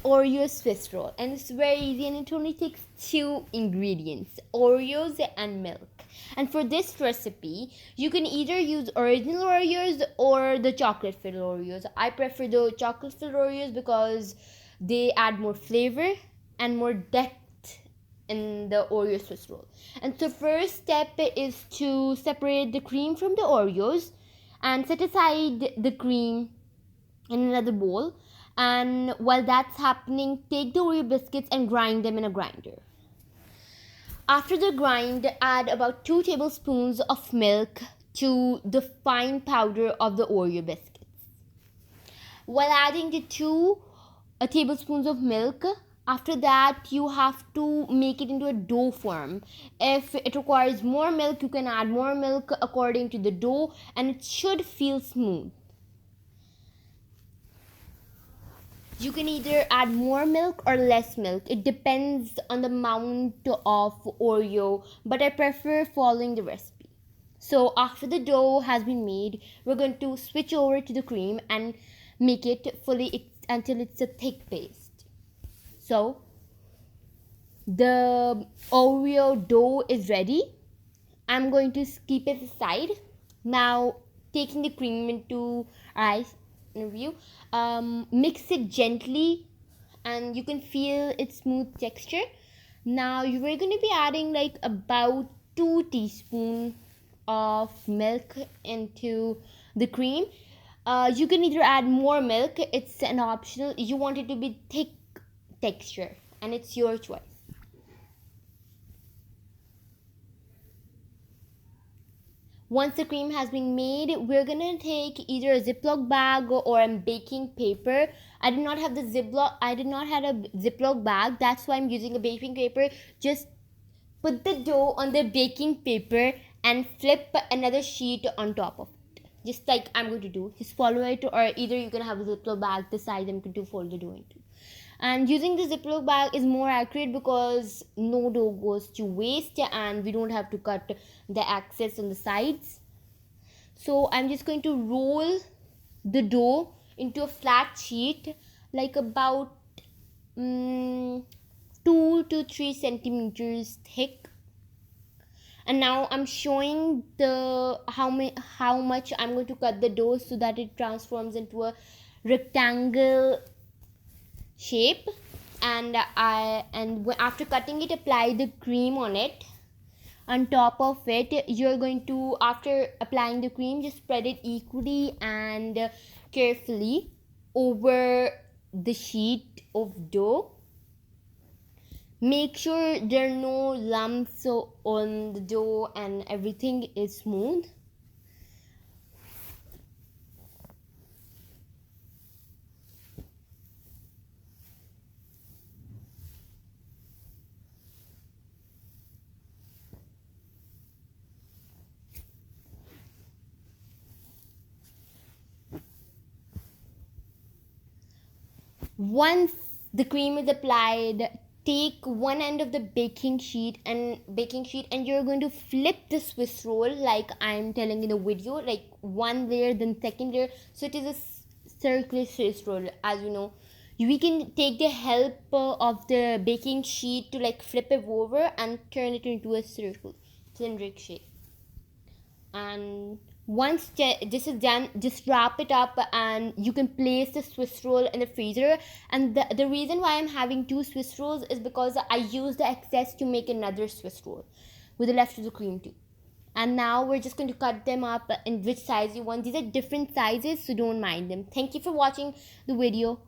Oreo Swiss roll, and it's very easy, and it only takes two ingredients: Oreos and milk. And for this recipe, you can either use original Oreos or the chocolate filled Oreos. I prefer the chocolate filled Oreos because they add more flavor and more depth in the Oreo Swiss roll. And so first step is to separate the cream from the Oreos and set aside the cream in another bowl. And while that's happening, take the Oreo biscuits and grind them in a grinder. After the grind, add about 2 tablespoons of milk to the fine powder of the Oreo biscuits. While adding the 2 tablespoons of milk, after that you have to make it into a dough form. If it requires more milk, you can add more milk according to the dough, and it should feel smooth. You can either add more milk or less milk. It depends on the amount of Oreo, but I prefer following the recipe. So after the dough has been made, we're going to switch over to the cream and make it fully until it's a thick paste. So the Oreo dough is ready. I'm going to keep it aside. Now, taking the cream into ice view, mix it gently, and you can feel its smooth texture. Now you are going to be adding like about 2 teaspoons of milk into the cream. You can either add more milk, it's an optional. You want it to be thick texture, and it's your choice. Once the cream has been made, we're gonna take either a Ziploc bag or a baking paper. I did not have a Ziploc bag. That's why I'm using a baking paper. Just put the dough on the baking paper and flip another sheet on top of it. Just like I'm going to do. Just follow it, or either you can have a Ziploc bag beside them to fold the dough into. And using the Ziploc bag is more accurate because no dough goes to waste and we don't have to cut the excess on the sides. So I'm just going to roll the dough into a flat sheet, like about 2 to 3 centimeters thick. And now I'm showing the how much I'm going to cut the dough so that it transforms into a rectangle shape. And after cutting it, apply the cream on it. On top of it, you're going to, after applying the cream, just spread it equally and carefully over the sheet of dough. Make sure there are no lumps on the dough and everything is smooth. Once the cream is applied, take one end of the baking sheet and you're going to flip the Swiss roll like I'm telling in the video, like one layer then second layer, so it is a circular Swiss roll. As you know, we can take the help of the baking sheet to like flip it over and turn it into a circle, cylindrical shape. And once this is done, just wrap it up and you can place the Swiss roll in the freezer. And the reason why I'm having 2 Swiss rolls is because I use the excess to make another Swiss roll with the leftover cream too. And now we're just going to cut them up in which size you want. These are different sizes, so don't mind them. Thank you for watching the video.